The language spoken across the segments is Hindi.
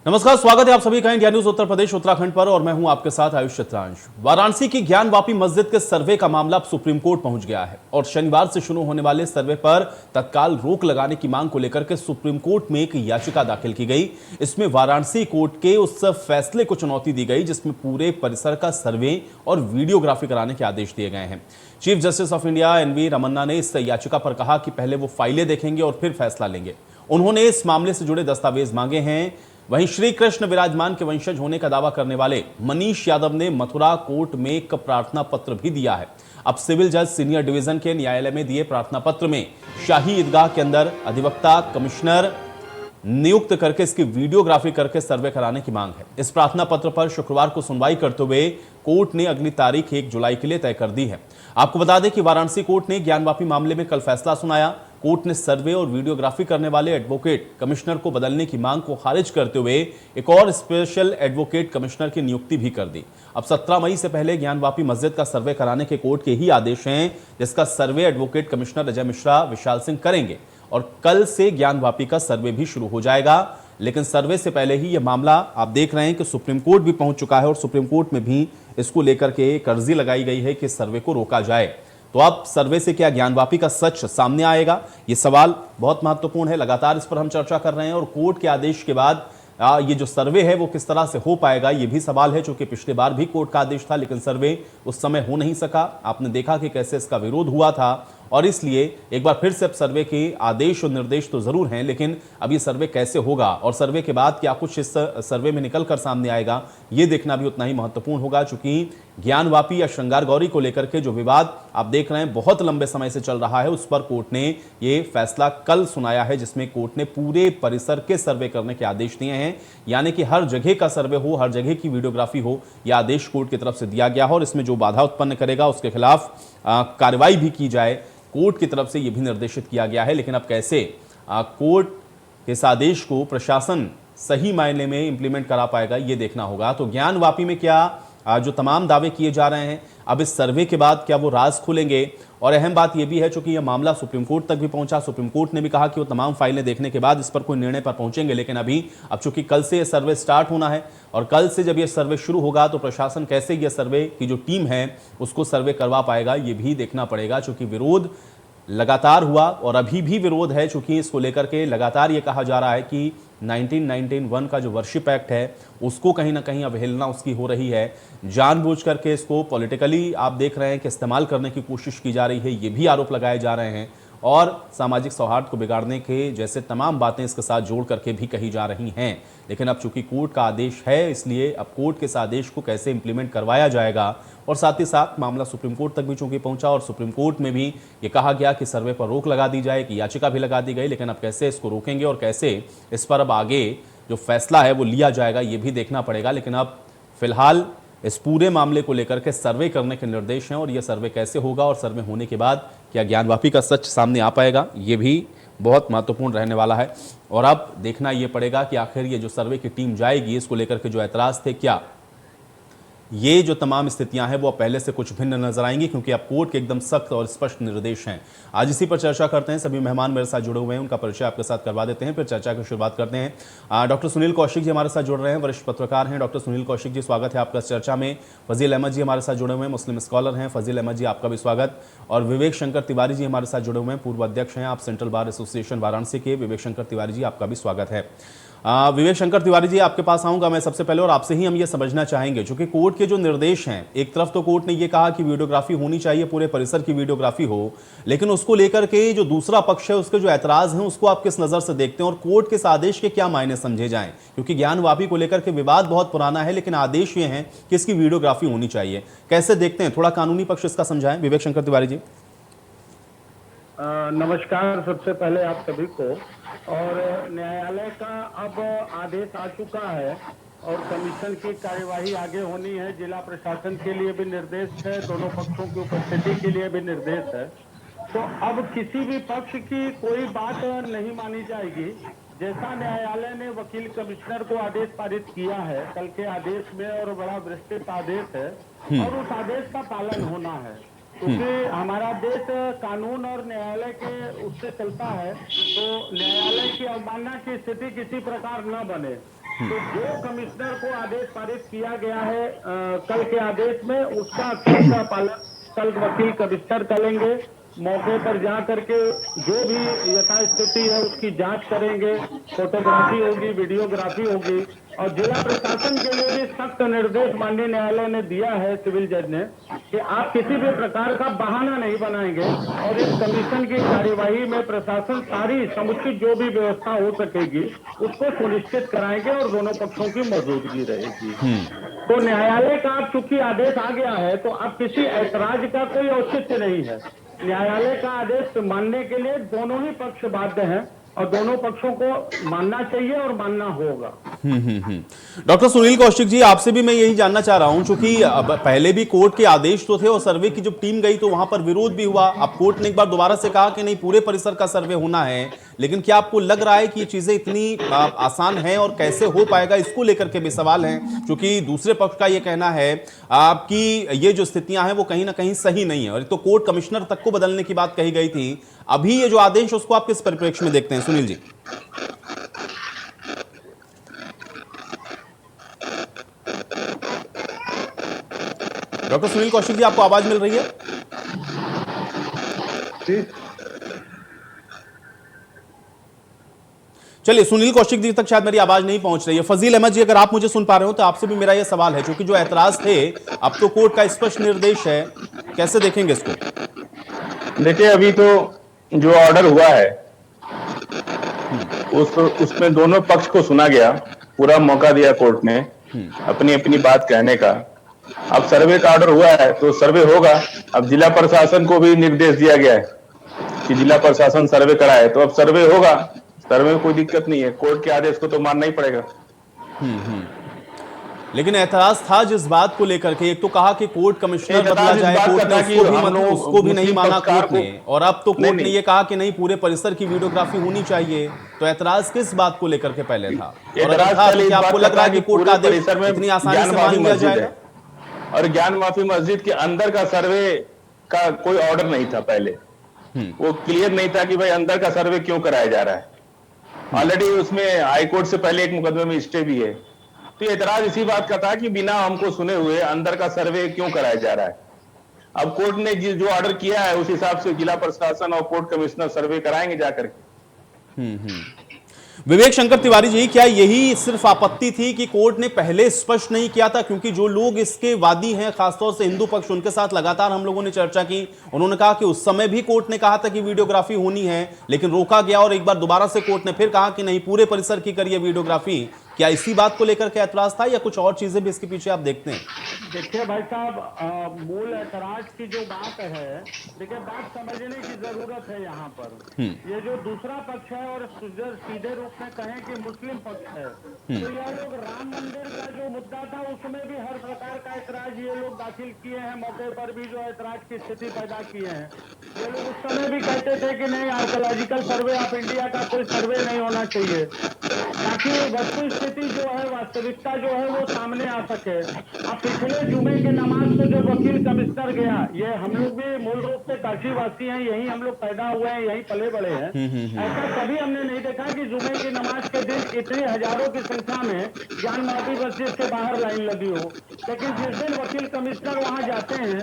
नमस्कार, स्वागत है आप सभी का इंडिया न्यूज उत्तर प्रदेश उत्तराखंड पर और मैं हूं आपके साथ आयुष चित्रांश। वाराणसी की ज्ञानवापी मस्जिद के सर्वे का मामला अब सुप्रीम कोर्ट पहुंच गया है और शनिवार से शुरू होने वाले सर्वे पर तत्काल रोक लगाने की मांग को लेकर के सुप्रीम कोर्ट में एक याचिका दाखिल की गई। इसमें वाराणसी कोर्ट के उस फैसले को चुनौती दी गई जिसमें पूरे परिसर का सर्वे और वीडियोग्राफी कराने के आदेश दिए गए हैं। Chief justice of India NV Ramana ने इस याचिका पर कहा कि पहले वो फाइलें देखेंगे और फिर फैसला लेंगे। उन्होंने इस मामले से जुड़े दस्तावेज मांगे हैं। वहीं श्री कृष्ण विराजमान के वंशज होने का दावा करने वाले मनीष यादव ने मथुरा कोर्ट में एक प्रार्थना पत्र भी दिया है। अब सिविल जज सीनियर डिवीजन के न्यायालय में दिए प्रार्थना पत्र में शाही ईदगाह के अंदर अधिवक्ता कमिश्नर नियुक्त करके इसकी वीडियोग्राफी करके सर्वे कराने की मांग है। इस प्रार्थना पत्र पर शुक्रवार को सुनवाई करते हुए कोर्ट ने अगली तारीख 1 जुलाई के लिए तय कर दी है। आपको बता दें कि वाराणसी कोर्ट ने ज्ञानवापी मामले में कल फैसला सुनाया। कोर्ट ने सर्वे और वीडियोग्राफी करने वाले एडवोकेट कमिश्नर को बदलने की मांग को खारिज करते हुए एक और स्पेशल एडवोकेट कमिश्नर की नियुक्ति भी कर दी। अब 17 मई से पहले ज्ञानवापी मस्जिद का सर्वे कराने के कोर्ट के ही आदेश हैं, जिसका सर्वे एडवोकेट कमिश्नर अजय मिश्रा विशाल सिंह करेंगे और कल से ज्ञानवापी का सर्वे भी शुरू हो जाएगा। लेकिन सर्वे से पहले ही यह मामला आप देख रहे हैं कि सुप्रीम कोर्ट भी पहुंच चुका है और सुप्रीम कोर्ट में भी इसको लेकर के एक अर्जी लगाई गई है कि सर्वे को रोका जाए। तो अब सर्वे से क्या ज्ञानवापी का सच सामने आएगा, यह सवाल बहुत महत्वपूर्ण है। लगातार इस पर हम चर्चा कर रहे हैं और कोर्ट के आदेश के बाद ये जो सर्वे है वो किस तरह से हो पाएगा ये भी सवाल है, क्योंकि पिछली बार भी कोर्ट का आदेश था लेकिन सर्वे उस समय हो नहीं सका। आपने देखा कि कैसे इसका विरोध हुआ था और इसलिए एक बार फिर से अब सर्वे के आदेश और निर्देश तो जरूर हैं, लेकिन अब ये सर्वे कैसे होगा और सर्वे के बाद क्या कुछ इस सर्वे में निकल कर सामने आएगा ये देखना भी उतना ही महत्वपूर्ण होगा। चूंकि ज्ञानवापी या श्रृंगार गौरी को लेकर के जो विवाद आप देख रहे हैं बहुत लंबे समय से चल रहा है, उस पर कोर्ट ने ये फैसला कल सुनाया है, जिसमें कोर्ट ने पूरे परिसर के सर्वे करने के आदेश दिए हैं। यानी कि हर जगह का सर्वे हो, हर जगह की वीडियोग्राफी हो, यह आदेश कोर्ट की तरफ से दिया गया हो और इसमें जो बाधा उत्पन्न करेगा उसके खिलाफ कार्रवाई भी की जाए, कोर्ट की तरफ से यह भी निर्देशित किया गया है। लेकिन अब कैसे कोर्ट के इस आदेश को प्रशासन सही मायने में इंप्लीमेंट करा पाएगा ये देखना होगा। तो ज्ञानवापी में क्या जो तमाम दावे किए जा रहे हैं, अब इस सर्वे के बाद क्या वो राज खुलेंगे? और अहम बात यह भी है, चूंकि यह मामला सुप्रीम कोर्ट तक भी पहुंचा, सुप्रीम कोर्ट ने भी कहा कि वो तमाम फाइलें देखने के बाद इस पर कोई निर्णय पर पहुंचेंगे। लेकिन अब चूंकि कल से यह सर्वे स्टार्ट होना है और कल से जब यह सर्वे शुरू होगा तो प्रशासन कैसे यह सर्वे की जो टीम है उसको सर्वे करवा पाएगा ये भी देखना पड़ेगा। चूंकि विरोध लगातार हुआ और अभी भी विरोध है, चूंकि इसको लेकर के लगातार ये कहा जा रहा है कि 1991 का जो वर्शिप एक्ट है उसको कहीं ना कहीं अवहेलना उसकी हो रही है। जानबूझ करके इसको पॉलिटिकली आप देख रहे हैं कि इस्तेमाल करने की कोशिश की जा रही है, ये भी आरोप लगाए जा रहे हैं और सामाजिक सौहार्द को बिगाड़ने के जैसे तमाम बातें इसके साथ जोड़ करके भी कही जा रही हैं। लेकिन अब चूंकि कोर्ट का आदेश है, इसलिए अब कोर्ट के इस आदेश को कैसे इंप्लीमेंट करवाया जाएगा और साथ ही साथ मामला सुप्रीम कोर्ट तक भी चूंकि पहुंचा और सुप्रीम कोर्ट में भी ये कहा गया कि सर्वे पर रोक लगा दी जाए, कि याचिका भी लगा दी गई। लेकिन अब कैसे इसको रोकेंगे और कैसे इस पर अब आगे जो फैसला है वो लिया जाएगा ये भी देखना पड़ेगा। लेकिन अब फिलहाल इस पूरे मामले को लेकर के सर्वे करने के निर्देश हैं और यह सर्वे कैसे होगा और सर्वे होने के बाद क्या ज्ञानवापी का सच सामने आ पाएगा ये भी बहुत महत्वपूर्ण रहने वाला है। और अब देखना यह पड़ेगा कि आखिर ये जो सर्वे की टीम जाएगी इसको लेकर के जो ऐतराज थे, क्या ये जो तमाम स्थितियां हैं वो पहले से कुछ भिन्न नजर आएंगी, क्योंकि अब कोर्ट के एकदम सख्त और स्पष्ट निर्देश हैं। आज इसी पर चर्चा करते हैं। सभी मेहमान मेरे साथ जुड़े हुए हैं, उनका परिचय आपके साथ करवा देते हैं, फिर चर्चा की शुरुआत करते हैं। डॉक्टर सुनील कौशिक जी हमारे साथ जुड़ रहे हैं, वरिष्ठ पत्रकार हैं। डॉक्टर सुनील कौशिक जी, स्वागत है आपका इस चर्चा में। फजील अहमद जी हमारे साथ जुड़े हुए हैं, मुस्लिम स्कॉलर हैं। फजील अहमद जी, आपका भी स्वागत। और विवेक शंकर तिवारी जी हमारे साथ जुड़े हुए हैं, पूर्व अध्यक्ष हैं आप सेंट्रल बार एसोसिएशन वाराणसी के। विवेक शंकर तिवारी जी, आपका भी स्वागत है। विवेक शंकर तिवारी जी, आपके पास आऊंगा मैं सबसे पहले और आपसे ही हम ये समझना चाहेंगे, क्योंकि कोर्ट के जो निर्देश हैं, एक तरफ तो कोर्ट ने ये कहा कि वीडियोग्राफी होनी चाहिए, पूरे परिसर की वीडियोग्राफी हो, लेकिन उसको लेकर के जो दूसरा पक्ष है उसके जो ऐतराज हैं उसको आप किस नजर से देखते हैं और कोर्ट के इस आदेश के क्या मायने समझे जाएं? क्योंकि ज्ञानवापी को लेकर के विवाद बहुत पुराना है, लेकिन आदेश ये है कि इसकी वीडियोग्राफी होनी चाहिए। कैसे देखते हैं, थोड़ा कानूनी पक्ष इसका समझाएं विवेक शंकर तिवारी जी। नमस्कार सबसे पहले आप सभी को। और न्यायालय का अब आदेश आ चुका है और कमीशन की कार्यवाही आगे होनी है। जिला प्रशासन के लिए भी निर्देश है, दोनों पक्षों की उपस्थिति के लिए भी निर्देश है। तो अब किसी भी पक्ष की कोई बात नहीं मानी जाएगी। जैसा न्यायालय ने वकील कमिश्नर को आदेश पारित किया है कल के आदेश में, और बड़ा विस्तृत आदेश है और उस आदेश का पालन होना है, क्योंकि हमारा देश कानून और न्यायालय के उससे चलता है। तो न्यायालय की अवमानना की स्थिति किसी प्रकार न बने, तो जो कमिश्नर को आदेश पारित किया गया है कल के आदेश में, उसका अक्षर का पालन कल वकील कमिश्नर करेंगे। मौके पर जा करके जो भी यथास्थिति है उसकी जांच करेंगे, फोटोग्राफी होगी, वीडियोग्राफी होगी। और जिला प्रशासन के लिए भी सख्त निर्देश माननीय न्यायालय ने दिया है, सिविल जज ने, कि आप किसी भी प्रकार का बहाना नहीं बनाएंगे और इस कमीशन की कार्यवाही में प्रशासन सारी समुचित जो भी व्यवस्था हो सकेगी उसको सुनिश्चित कराएंगे और दोनों पक्षों की मौजूदगी रहेगी। तो न्यायालय का अब चूंकि आदेश आ गया है तो अब किसी ऐतराज का कोई औचित्य नहीं है। न्यायालय का आदेश मानने के लिए दोनों ही पक्ष बाध्य हैं और दोनों पक्षों को मानना चाहिए और मानना होगा। डॉक्टर सुनील कौशिक जी, आपसे भी मैं यही जानना चाह रहा हूं, क्योंकि पहले भी कोर्ट के आदेश तो थे और सर्वे की जब टीम गई तो वहां पर विरोध भी हुआ। अब कोर्ट ने एक बार दोबारा से कहा कि नहीं, पूरे परिसर का सर्वे होना है, लेकिन क्या आपको लग रहा है कि ये चीजें इतनी आसान है और कैसे हो पाएगा, इसको लेकर के भी सवाल हैं, क्योंकि दूसरे पक्ष का ये कहना है कि ये जो स्थितियां हैं वो कहीं ना कहीं सही नहीं है और तो कोर्ट कमिश्नर तक को बदलने की बात कही गई थी। अभी ये जो आदेश उसको आप किस परिप्रेक्ष्य में देखते हैं सुनील जी? डॉक्टर सुनील कौशिक जी, आपको आवाज मिल रही है? चलिए, सुनील कौशिक जी तक शायद मेरी आवाज नहीं पहुंच रही है। फजील अहमद जी, अगर आप मुझे सुन पा रहे हो तो आपसे भी मेरा यह सवाल है, क्योंकि जो ऐतराज थे अब तो कोर्ट का स्पष्ट निर्देश है, कैसे देखेंगे इसको? देखिए, अभी तो जो ऑर्डर हुआ है उसमें दोनों पक्ष को सुना गया, पूरा मौका दिया कोर्ट ने अपनी अपनी बात कहने का। अब सर्वे का ऑर्डर हुआ है तो सर्वे होगा। अब जिला प्रशासन को भी निर्देश दिया गया है कि जिला प्रशासन सर्वे कराए, तो अब सर्वे होगा। सर्वे में कोई दिक्कत नहीं है, कोर्ट के आदेश को तो मानना ही पड़ेगा। लेकिन ऐतराज था जिस बात को लेकर के, एक तो कहा कि कोर्ट कमिश्नर बदला जाए, कोर्ट ने उसको भी नहीं माना कोर्ट ने, और अब तो कोर्ट ने ये कहा कि नहीं, पूरे परिसर की वीडियोग्राफी होनी चाहिए। तो ऐतराज किस बात को लेकर के पहले था, और अगर था तो क्या आपको लग रहा है कि कोर्ट का आदेश इतनी आसानी से मान लिया जाएगा? और ज्ञान माफी मस्जिद के अंदर का सर्वे का कोई ऑर्डर नहीं था पहले, वो क्लियर नहीं था कि भाई अंदर का सर्वे क्यों कराया जा रहा है। ऑलरेडी उसमें हाईकोर्ट से पहले एक मुकदमे में स्टे भी है। तो एतराज इसी बात का था कि बिना हमको सुने हुए अंदर का सर्वे क्यों कराया जा रहा है। अब कोर्ट ने जो ऑर्डर किया है उस हिसाब से जिला प्रशासन और कोर्ट कमिश्नर सर्वे कराएंगे जाकर के। विवेक शंकर तिवारी जी, क्या यही सिर्फ आपत्ति थी कि कोर्ट ने पहले स्पष्ट नहीं किया था? क्योंकि जो लोग इसके वादी हैं, खासतौर से हिंदू पक्ष, उनके साथ लगातार हम लोगों ने चर्चा की। उन्होंने कहा कि उस समय भी कोर्ट ने कहा था कि वीडियोग्राफी होनी है, लेकिन रोका गया, और एक बार दोबारा से कोर्ट ने फिर कहा कि नहीं, पूरे परिसर की करिए वीडियोग्राफी। क्या इसी बात को लेकर के ऐतराज था या कुछ और चीजें भी इसके पीछे आप देखते हैं? देखिए भाई साहब, मूल ऐतराज की जो बात है, देखिए बात समझने की जरूरत है यहाँ पर। ये जो दूसरा पक्ष है और सीधे रूप में कहें कि मुस्लिम पक्ष है, तो यह लोग राम मंदिर का जो मुद्दा था उसमें भी हर प्रकार का ऐतराज ये लोग दाखिल किए हैं। मौके पर भी जो ऐतराज की स्थिति पैदा किए हैं। ये लोग उस समय भी कहते थे कि नहीं, आर्कोलॉजिकल सर्वे ऑफ इंडिया का कोई सर्वे नहीं होना चाहिए, ताकि वस्तु स्थिति जो है, वास्तविकता जो है वो सामने आ सके। अब पिछले जुमे के नमाज में जो वकील कमिश्नर गया, ये हम लोग भी मूल रूप से काशी वासी हैं, यही हम लोग पैदा हुए हैं, यही पले बड़े हैं। ऐसा कभी हमने नहीं देखा कि जुमे की नमाज के दिन इतने हजारों की संख्या में ज्ञान माफी मस्जिद के बाहर लाइन लगी हो। लेकिन जिस दिन वकील कमिश्नर वहां जाते हैं,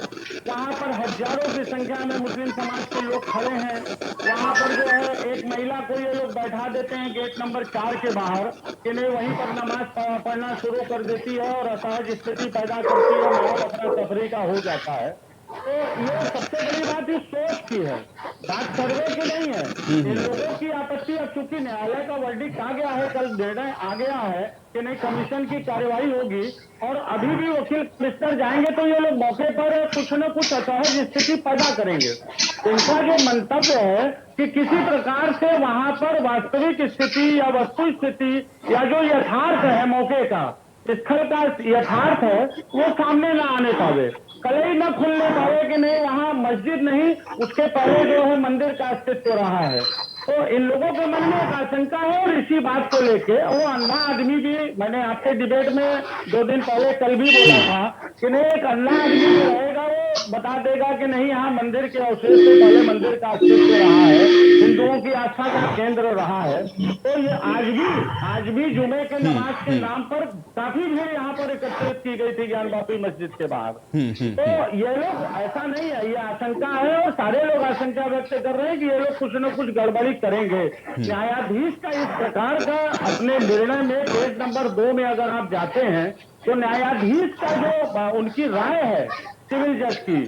वहां पर हजारों की संख्या में मुस्लिम समाज के लोग खड़े हैं। वहां पर जो है एक महिला को ये लोग बैठा देते हैं गेट नंबर 4 के बाहर, कि नहीं वहीं पर नमाज पढ़ना शुरू कर देती है और असहज स्थिति पैदा करती है, माहौल अपना तफरी का हो जाता है। तो ये सबसे बड़ी बात इस सोच की है, बात सर्वे की नहीं है। इन लोगों की आपत्ति, अब चूंकि न्यायालय का वर्डिक्ट आ गया है, कल निर्णय आ गया है कि नहीं कमीशन की कार्यवाही होगी, और अभी भी वकील कमिश्नर जाएंगे तो ये लोग मौके पर कुछ न कुछ असहज स्थिति पैदा करेंगे। इनका जो मंतव्य है कि किसी प्रकार से वहां पर वास्तविक स्थिति या वस्तु स्थिति या जो यथार्थ है, मौके का स्थल का यथार्थ है, वो सामने न आने पावे, कलई न खुलने पावे कि नहीं वहां मस्जिद नहीं, उसके पहले जो है मंदिर का अस्तित्व रहा है। तो इन लोगों के मन में एक आशंका है, और इसी बात को लेके वो अन्ना आदमी भी, मैंने आपके डिबेट में 2 दिन पहले कल भी बोला था कि नहीं, एक अन्ना आदमी जो रहेगा वो बता देगा कि नहीं यहाँ मंदिर के अवशेष से पहले मंदिर का अस्तित्व रहा है, हिंदुओं की आस्था का केंद्र रहा है। तो ये आज भी जुमे के नमाज के नाम पर काफी भीड़ यहाँ पर एकत्रित की गई थी ज्ञानवापी मस्जिद के बाहर। तो ये लोग, ऐसा नहीं है, ये आशंका है और सारे लोग आशंका व्यक्त कर रहे हैं कि ये लोग कुछ न कुछ गड़बड़ी करेंगे। न्यायाधीश का इस प्रकार का अपने निर्णय में पेज नंबर 2 में अगर आप जाते हैं तो न्यायाधीश का जो उनकी राय है सिविल जज की,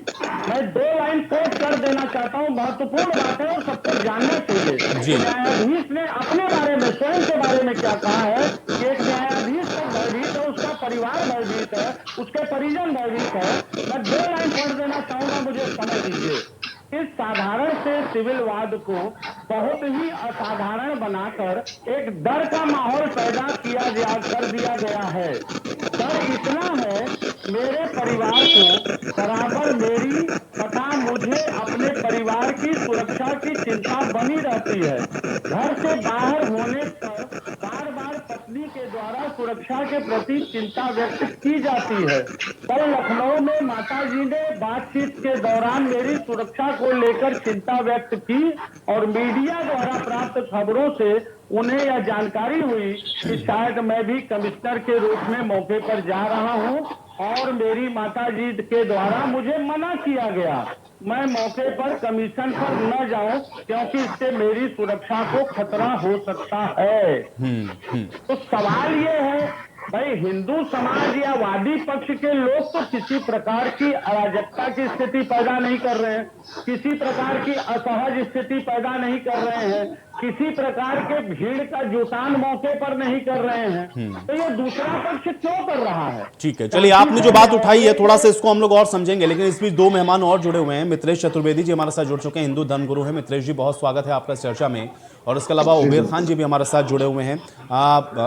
मैं 2 लाइन कोट कर देना चाहता हूं, महत्वपूर्ण बात है और सबको जानना चाहिए। न्यायाधीश ने अपने बारे में, स्वयं के बारे में क्या कहा है कि एक न्यायाधीश तो भयभीत है, उसका परिवार भयभीत है, उसके परिजन भयभीत है। मैं 2 लाइन पढ़ देना चाहूंगा, मुझे समझ लीजिए। इस साधारण से सिविल वाद को बहुत ही असाधारण बनाकर एक डर का माहौल पैदा कर दिया गया है। डर इतना है, मेरे परिवार को बराबर मेरी तथा मुझे अपने परिवार की सुरक्षा की चिंता बनी रहती है। घर से बाहर होने पर बार बार पत्नी के द्वारा सुरक्षा के प्रति चिंता व्यक्त की जाती है। कल लखनऊ में माताजी ने बातचीत के दौरान मेरी सुरक्षा को लेकर चिंता व्यक्त की और मीडिया द्वारा प्राप्त खबरों से उन्हें यह जानकारी हुई कि शायद मैं भी कमिश्नर के रूप में मौके पर जा रहा हूं और मेरी माताजी के द्वारा मुझे मना किया गया। मैं मौके पर कमीशन पर न जाऊं क्योंकि इससे मेरी सुरक्षा को खतरा हो सकता है। तो सवाल ये है भाई, हिंदू समाज या वादी पक्ष के लोग तो किसी प्रकार की अराजकता की स्थिति पैदा नहीं कर रहे हैं, किसी प्रकार की असहज स्थिति पैदा नहीं कर रहे हैं, किसी प्रकार के भीड़ का जुटान मौके पर नहीं कर रहे हैं। तो ये दूसरा पक्ष क्यों कर रहा है? ठीक है, चलिए, आपने जो बात उठाई है थोड़ा सा इसको हम लोग और समझेंगे, लेकिन इस बीच 2 मेहमान और जुड़े हुए हैं। मित्रेश चतुर्वेदी जी हमारे साथ जुड़ चुके हैं, हिंदू धर्मगुरु हैं। मित्रेश जी, बहुत स्वागत है आपका चर्चा में। और इसके अलावा उबेर खान जी भी हमारे साथ जुड़े हुए हैं।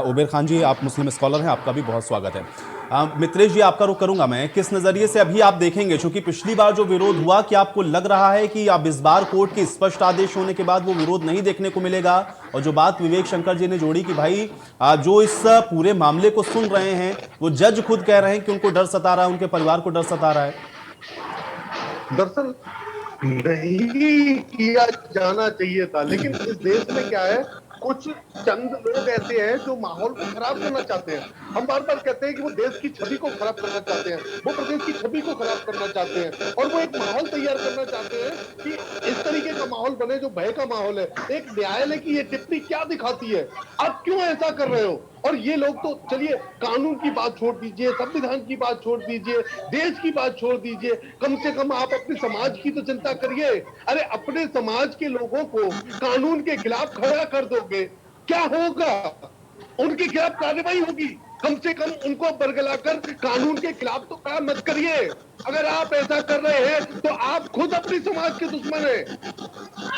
उबेर खान जी, आप मुस्लिम स्कॉलर हैं, आपका भी बहुत स्वागत है। मित्रेश जी, आपका रुख करूंगा मैं, किस नजरिए से अभी आप देखेंगे, क्योंकि पिछली बार जो विरोध हुआ, क्या आपको लग रहा है कि अब इस बार कोर्ट के स्पष्ट आदेश होने के बाद वो विरोध नहीं देखने को मिलेगा? और जो बात विवेक शंकर जी ने जोड़ी कि भाई जो इस पूरे मामले को सुन रहे हैं वो जज खुद कह रहे हैं कि उनको डर सता रहा है, उनके परिवार को डर सता रहा है। दरअसल नहीं किया जाना चाहिए था, लेकिन इस देश में क्या है, कुछ चंद लोग ऐसे हैं जो माहौल को खराब करना चाहते हैं। हम बार बार कहते हैं कि वो देश की छवि को खराब करना चाहते हैं, वो प्रदेश की छवि को खराब करना चाहते हैं और वो एक माहौल तैयार करना चाहते हैं कि इस तरीके का माहौल बने जो भय का माहौल है। एक न्यायालय की ये टिप्पणी क्या दिखाती है? आप क्यों ऐसा कर रहे हो? और ये लोग तो चलिए कानून की बात छोड़ दीजिए, संविधान की बात छोड़ दीजिए, देश की बात छोड़ दीजिए, कम से कम आप अपने समाज की तो चिंता करिए। अरे अपने समाज के लोगों को कानून के खिलाफ खड़ा कर दोगे, क्या होगा? उनके खिलाफ कार्रवाई होगी। कम से कम उनको बरगलाकर कानून के खिलाफ तो काम मत करिए। अगर आप ऐसा कर रहे हैं तो आप खुद अपने समाज के दुश्मन हैं,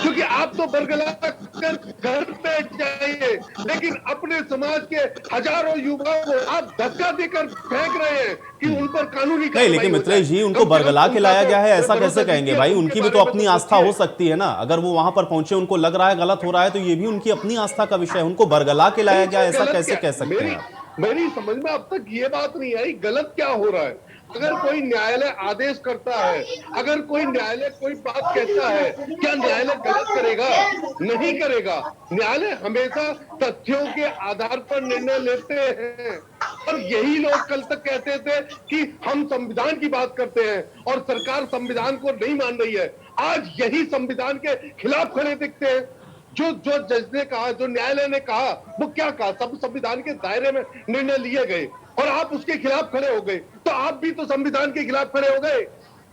क्योंकि आप तो बरगला कर घर पे जाइए, लेकिन अपने समाज के हजारों युवाओं को आप धक्का देकर फेंक रहे हैं कि उन पर कानूनी नहीं। लेकिन मित्रेश जी, उनको बरगला के लाया गया है, ऐसा कैसे कहेंगे भाई? उनकी भी तो अपनी आस्था हो सकती है ना। अगर वो वहां पर पहुंचे, उनको लग रहा है गलत हो रहा है, तो ये भी उनकी अपनी आस्था का विषय है। उनको बरगला के लाया गया, ऐसा कैसे कह सकते हैं? मेरी समझ में अब तक ये बात नहीं आई गलत क्या हो रहा है। अगर कोई न्यायालय आदेश करता है, अगर कोई न्यायालय कोई बात कहता है, क्या न्यायालय गलत करेगा? नहीं करेगा। न्यायालय हमेशा तथ्यों के आधार पर निर्णय लेते हैं। और यही लोग कल तक कहते थे कि हम संविधान की बात करते हैं और सरकार संविधान को नहीं मान रही है। आज यही संविधान के खिलाफ खड़े दिखते हैं। जो जज ने कहा, जो न्यायालय ने कहा, वो क्या कहा? सब संविधान के दायरे में निर्णय लिए गए और आप उसके खिलाफ खड़े हो गए। तो आप भी तो संविधान के खिलाफ खड़े हो गए।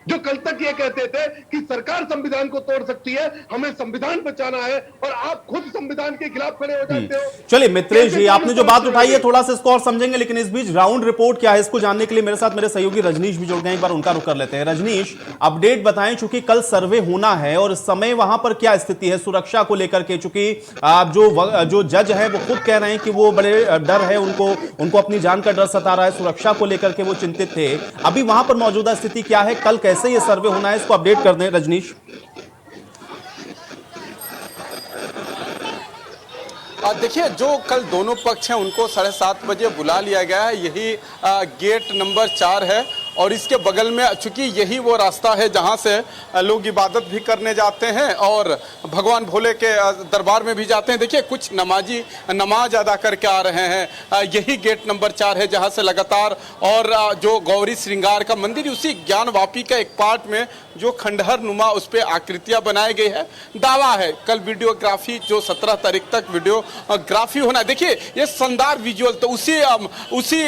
जो कल तक ये कहते थे कि सरकार संविधान को तोड़ सकती है, हमें संविधान बचाना है, और आप खुद संविधान के खिलाफ खड़े हो जाते हो। चलिए मित्रेश जी, आपने जो बात उठाई है थोड़ा सा इसको और समझेंगे, लेकिन इस बीच ग्राउंड रिपोर्ट क्या है इसको जानने के लिए मेरे साथ मेरे सहयोगी रजनीश भी जुड़ गए। एक बार उनका रुख कर लेते हैं। रजनीश, अपडेट बताएं, चूंकि कल सर्वे होना है और इस समय वहां पर क्या स्थिति है सुरक्षा को लेकर के? चूंकि जो जज है वो खुद कह रहे हैं कि वो बड़े डर है, उनको अपनी जान का डर सता रहा है, सुरक्षा को लेकर के वो चिंतित थे। अभी वहां पर मौजूदा स्थिति क्या है? कल कैसे ये सर्वे होना है, इसको अपडेट कर दें रजनीश। देखिए, जो कल दोनों पक्ष हैं उनको 7:30 बजे बुला लिया गया है। यही गेट नंबर 4 है और इसके बगल में चूंकि यही वो रास्ता है जहां से लोग इबादत भी करने जाते हैं और भगवान भोले के दरबार में भी जाते हैं। देखिए कुछ नमाजी नमाज अदा करके आ रहे हैं। यही गेट नंबर 4 है जहां से लगातार, और जो गौरी श्रृंगार का मंदिर उसी ज्ञानवापी का एक पार्ट में जो खंडहर नुमा उस पर आकृतियां बनाई गई है। दावा है कल वीडियोग्राफी जो 17 तारीख तक वीडियोग्राफी होना है। देखिए ये शानदार विजुअल, तो उसी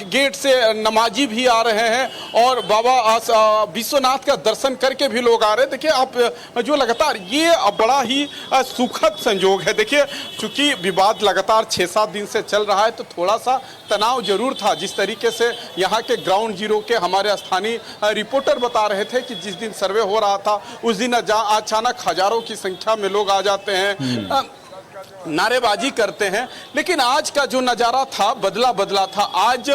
गेट से नमाजी भी आ रहे हैं और बाबा विश्वनाथ का दर्शन करके भी लोग आ रहे हैं। देखिए आप जो लगातार ये बड़ा ही सुखद संयोग है। देखिए चूंकि विवाद लगातार 6-7 दिन से चल रहा है तो थोड़ा सा तनाव जरूर था। जिस तरीके से यहाँ के ग्राउंड जीरो के हमारे स्थानीय रिपोर्टर बता रहे थे कि जिस दिन सर्वे हो रहा था उस दिन अचानक हजारों की संख्या में लोग आ जाते हैं, नारेबाजी करते हैं। लेकिन आज का जो नज़ारा था बदला था। आज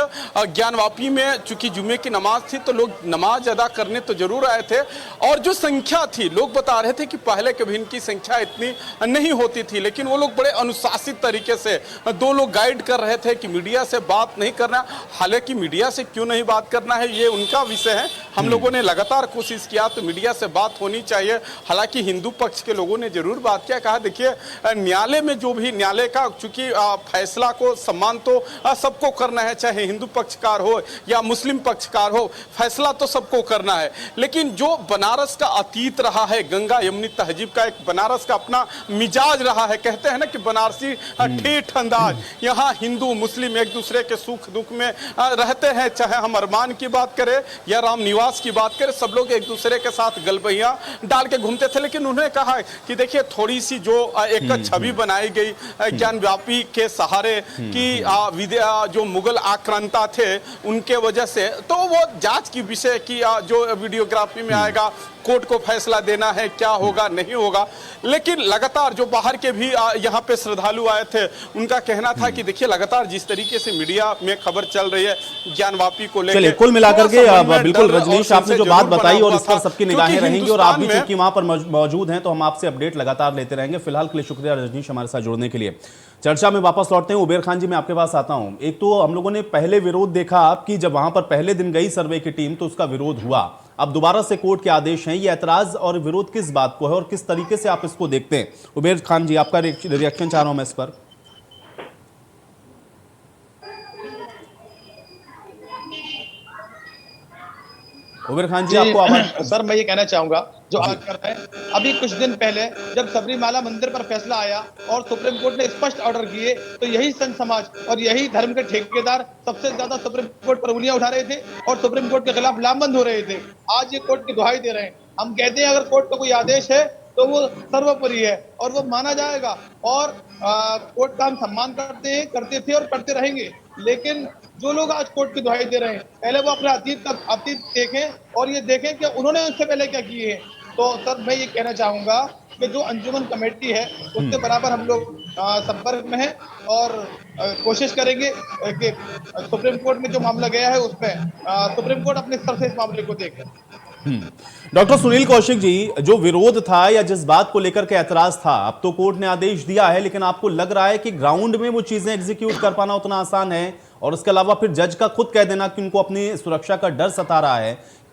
ज्ञानवापी में चूंकि जुमे की नमाज थी तो लोग नमाज अदा करने तो जरूर आए थे, और जो संख्या थी लोग बता रहे थे कि पहले कभी इनकी संख्या इतनी नहीं होती थी, लेकिन वो लोग बड़े अनुशासित तरीके से 2 लोग गाइड कर रहे थे कि मीडिया से बात नहीं करना। हालांकि मीडिया से क्यों नहीं बात करना है ये उनका विषय है। हम लोगों ने लगातार कोशिश किया तो मीडिया से बात होनी चाहिए। हालांकि हिंदू पक्ष के लोगों ने जरूर बात किया, कहा देखिए न्यायालय में जो भी न्यायालय का चूंकि फैसला को सम्मान तो सबको करना है, चाहे हिंदू पक्षकार हो या मुस्लिम पक्षकार हो, फैसला तो सबको करना है। लेकिन जो बनारस का अतीत रहा है, गंगा यमुनी तहजीब का एक बनारस का अपना मिजाज रहा है, कहते हैं ना कि बनारसी ठेठ अंदाज, यहाँ हिंदू मुस्लिम एक दूसरे के सुख दुख में रहते हैं। चाहे हम अरमान की बात करें या रामनिवास की बात करें, सब लोग एक दूसरे के साथ गलबैया डाल के घूमते थे। लेकिन उन्होंने कहा कि देखिए थोड़ी सी जो एक छवि बनाई गई ज्ञानवापी के सहारे की जो मुगल आक्रांता थे उनके वजह से, तो वो जांच की विषय की जो वीडियोग्राफी में आएगा, कोर्ट को फैसला देना है क्या होगा नहीं होगा। लेकिन लगातार जो बाहर के भी यहाँ पे श्रद्धालु आए थे उनका कहना था कि देखिए लगातार जिस तरीके से मीडिया में खबर चल रही है ज्ञानवापी को लेकर, कुल मिलाकर के बिल्कुल रजनीश आपने जो बात बताई और इस पर सबकी निगाहें रहेंगी और आप भी चूंकि वहां पर मौजूद हैं तो हम आपसे अपडेट लगातार लेते रहेंगे। फिलहाल के लिए शुक्रिया रजनीश हमारे साथ जुड़ने के लिए। चर्चा में वापस लौटते हैं। उबेर खान जी मैं आपके पास आता हूं। एक तो हम लोगों ने पहले विरोध देखा आपकी, जब वहां पर पहले दिन गई सर्वे की टीम तो उसका विरोध हुआ। अब दोबारा से कोर्ट के आदेश हैं, ये ऐतराज और विरोध किस बात को है और किस तरीके से आप इसको देखते हैं? उबेर खान जी आपका रिएक्शन चाह रहा हूं मैं इस पर। उबेर खान जी आपको आवाज। सर मैं ये कहना चाहूंगा जो आज कर रहे हैं, अभी कुछ दिन पहले जब सबरीमाला मंदिर पर फैसला आया और सुप्रीम कोर्ट ने स्पष्ट ऑर्डर किए तो यही संत समाज और यही धर्म के ठेकेदार सबसे ज्यादा सुप्रीम कोर्ट पर उंगलियां उठा रहे थे और सुप्रीम कोर्ट के खिलाफ लामबंद हो रहे थे। आज ये कोर्ट की दुहाई दे रहे हैं। हम कहते हैं अगर कोर्ट का कोई आदेश है तो वो सर्वोपरि है और वो माना जाएगा, और कोर्ट का हम सम्मान करते थे और करते रहेंगे। लेकिन जो लोग आज कोर्ट की दुहाई दे रहे हैं, पहले वो अपने अतीत देखें और ये देखें कि उन्होंने उससे पहले क्या किए हैं। तो सर मैं ये कहना चाहूंगा कि जो अंजुमन कमेटी है उसके बराबर हम लोग संपर्क में हैं और कोशिश करेंगे कि सुप्रीम कोर्ट में जो मामला गया है उसमें सुप्रीम कोर्ट अपने स्तर से इस मामले को देखे। डॉक्टर सुनील कौशिक जी, जो विरोध था या जिस बात को लेकर के ऐतराज था, अब तो कोर्ट ने आदेश दिया है, लेकिन आपको लग रहा है कि ग्राउंड में वो चीजें एग्जीक्यूट कर पाना उतना आसान है? और उसके अलावा फिर जज का खुद कह देना कि उनको अपनी सुरक्षा का डर सता रहा है,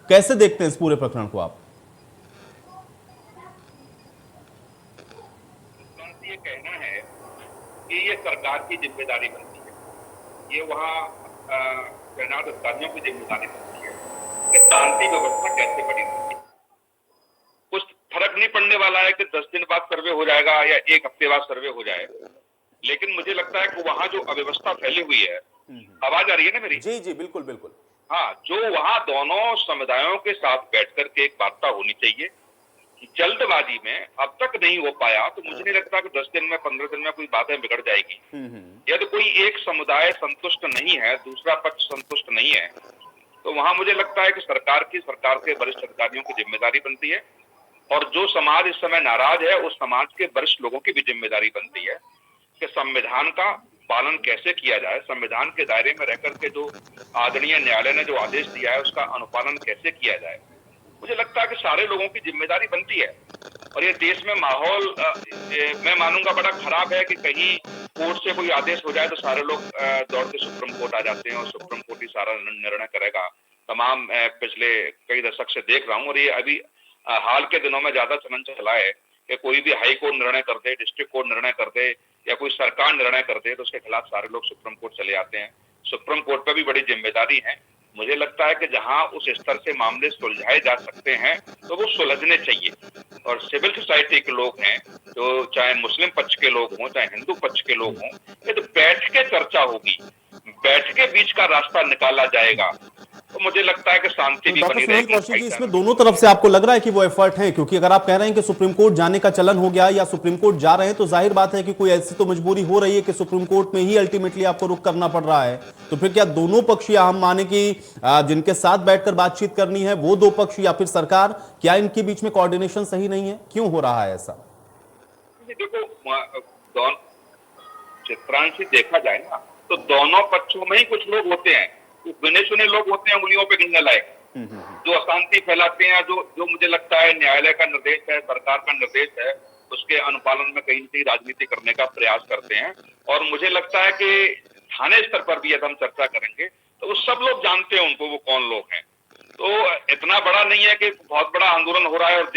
कैसे देखते हैं इस पूरे प्रकरण को आप? ये कहना है कि ये सरकार की जिम्मेदारी बनती है, ये वहाँ तैनात अधिकारियों की जिम्मेदारी बनती है कि शांति व्यवस्था कैसे बनी रहती है। कुछ फर्क नहीं पड़ने वाला है कि 10 दिन बाद सर्वे हो जाएगा या 1 हफ्ते बाद सर्वे हो जाएगा, लेकिन मुझे लगता है कि वहाँ जो अव्यवस्था फैली हुई है, आवाज आ रही है ना मेरी? जी जी बिल्कुल बिल्कुल। हाँ, जो वहाँ दोनों समुदायों के साथ बैठ करके एक वार्ता होनी चाहिए। जल्दबाजी में अब तक नहीं हो पाया तो मुझे नहीं लगता कि 10 दिन में 15 दिन में कोई बातें बिगड़ जाएगी। यदि कोई एक समुदाय संतुष्ट नहीं है, दूसरा पक्ष संतुष्ट नहीं है, तो वहां मुझे लगता है कि सरकार के वरिष्ठ अधिकारियों की जिम्मेदारी बनती है, और जो समाज इस समय नाराज है उस समाज के वरिष्ठ लोगों की भी जिम्मेदारी बनती है कि संविधान का पालन कैसे किया जाए, संविधान के दायरे में रहकर के जो आदरणीय न्यायालय ने जो आदेश दिया है उसका अनुपालन कैसे किया जाए। मुझे लगता है कि सारे लोगों की जिम्मेदारी बनती है। और ये देश में माहौल मैं मानूंगा बड़ा खराब है कि कहीं कोर्ट से कोई आदेश हो जाए तो सारे लोग दौड़ के सुप्रीम कोर्ट आ जाते हैं और सुप्रीम कोर्ट ही सारा निर्णय करेगा। तमाम पिछले कई दशक से देख रहा हूं, और ये अभी हाल के दिनों में ज्यादा चलन चला है कि कोई भी हाई कोर्ट निर्णय कर दे, डिस्ट्रिक्ट कोर्ट निर्णय कर दे या कोई सरकार निर्णय कर दे तो उसके खिलाफ सारे लोग सुप्रीम कोर्ट चले आते हैं। सुप्रीम कोर्ट पर भी बड़ी जिम्मेदारी है। मुझे लगता है कि जहां उस स्तर से मामले सुलझाए जा सकते हैं तो वो सुलझने चाहिए, और सिविल सोसाइटी के लोग हैं, जो चाहे मुस्लिम पक्ष के लोग हों चाहे हिंदू पक्ष के लोग हों, ये तो बैठ के चर्चा होगी, बैठ के बीच का रास्ता निकाला जाएगा तो मुझे लगता है कि शांति भी बनी रहेगी। कौशिक जी, इसमें दोनों तरफ से आपको लग रहा है कि वो एफर्ट है? क्योंकि अगर आप कह रहे हैं कि सुप्रीम कोर्ट जाने का चलन हो गया या सुप्रीम कोर्ट जा रहे हैं तो जाहिर बात है कि कोई ऐसी तो मजबूरी हो रही है कि सुप्रीम कोर्ट में ही अल्टीमेटली आपको रुख करना पड़ रहा है। तो फिर क्या दोनों पक्ष, या हम माने कि जिनके साथ बैठकर बातचीत करनी है वो दो पक्ष या फिर सरकार, क्या इनके बीच में कोऑर्डिनेशन सही नहीं है? क्यों हो रहा है ऐसा? देखो, चित्रांश से देखा जाए ना तो दोनों पक्षों में ही कुछ लोग होते हैं, गिने चुने लोग होते हैं उंगलियों पे गिनने लायक, जो अशांति फैलाते हैं, जो मुझे लगता है न्यायालय का निर्देश है, सरकार का निर्देश है, उसके अनुपालन में कहीं न कहीं राजनीति करने का प्रयास करते हैं। और मुझे लगता है कि थाने स्तर पर भी यदि हम चर्चा करेंगे तो वो सब लोग जानते हैं उनको, वो कौन लोग हैं। तो इतना बड़ा नहीं है कि बहुत बड़ा आंदोलन हो रहा है और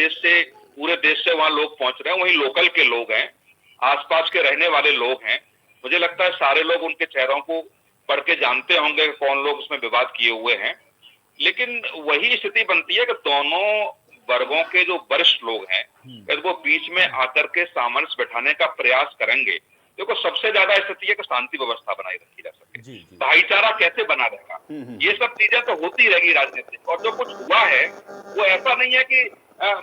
पूरे देश से वहां लोग पहुंच रहे हैं, वहीं लोकल के लोग हैं, आसपास के रहने वाले लोग हैं। मुझे लगता है सारे लोग उनके चेहरों को पढ़ के जानते होंगे कौन लोग उसमें विवाद किए हुए हैं। लेकिन वही स्थिति बनती है कि दोनों वर्गों के जो वरिष्ठ लोग हैं यदि वो बीच में आकर के सामंजस्य बैठाने का प्रयास करेंगे, देखो सबसे ज्यादा स्थिति है कि शांति व्यवस्था बनाई रखी जा सके, भाईचारा कैसे बना रहेगा, ये सब चीजें तो होती रहेगी राजनीति। और जो कुछ हुआ है वो ऐसा नहीं है कि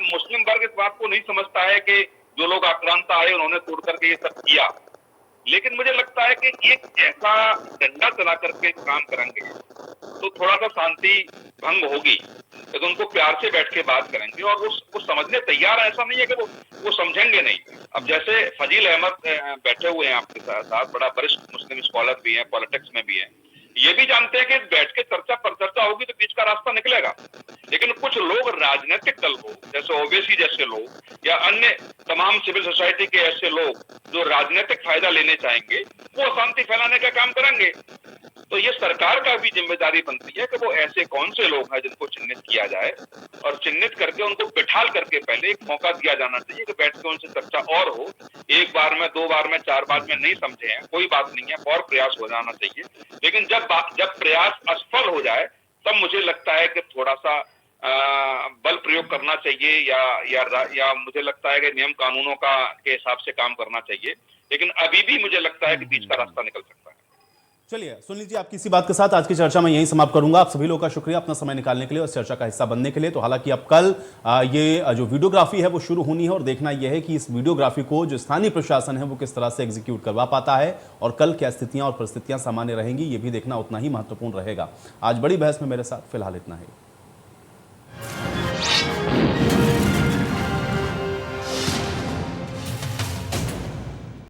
मुस्लिम वर्ग इस बात को नहीं समझता है कि जो लोग आक्रांता आए उन्होंने तोड़ करके ये सब किया, लेकिन मुझे लगता है कि एक ऐसा डंडा चला करके काम करेंगे तो थोड़ा सा शांति भंग होगी, लेकिन उनको प्यार से बैठ के बात करेंगे और वो समझने तैयार है। ऐसा नहीं है कि वो समझेंगे नहीं। अब जैसे फजील अहमद बैठे हुए हैं आपके साथ, बड़ा वरिष्ठ मुस्लिम स्कॉलर भी हैं, पॉलिटिक्स में भी हैं, ये भी जानते हैं कि बैठ के चर्चा पर चर्चा होगी तो बीच का रास्ता निकलेगा। लेकिन कुछ लोग राजनीतिक दल हो, जैसे ओवैसी जैसे लोग या अन्य तमाम सिविल सोसाइटी के ऐसे लोग जो राजनीतिक फायदा लेने चाहेंगे, वो अशांति फैलाने का काम करेंगे। तो ये सरकार का भी जिम्मेदारी बनती है कि वो ऐसे कौन से लोग हैं जिनको चिन्हित किया जाए और चिन्हित करके उनको बिठाल करके पहले एक मौका दिया जाना चाहिए कि बैठ के उनसे चर्चा और हो। एक बार में, दो बार में, चार बार में नहीं समझे हैं, कोई बात नहीं है, और प्रयास हो जाना चाहिए। लेकिन जब प्रयास असफल हो जाए तब मुझे लगता है कि थोड़ा सा बल प्रयोग करना चाहिए या मुझे लगता है कि नियम कानूनों के हिसाब से काम करना चाहिए। लेकिन अभी भी मुझे लगता है कि बीच का रास्ता निकल सकता है। चलिए सुन लीजिए, आपकी इसी बात के साथ आज की चर्चा मैं यहीं समाप्त करूंगा। आप सभी लोगों का शुक्रिया अपना समय निकालने के लिए और इस चर्चा का हिस्सा बनने के लिए। तो हालांकि अब कल ये जो वीडियोग्राफी है वो शुरू होनी है और देखना यह है कि इस वीडियोग्राफी को जो स्थानीय प्रशासन है वो किस तरह से एग्जीक्यूट करवा पाता है और कल क्या स्थितियां और परिस्थितियां सामान्य रहेंगी, ये भी देखना उतना ही महत्वपूर्ण रहेगा। आज बड़ी बहस में मेरे साथ फिलहाल इतना ही।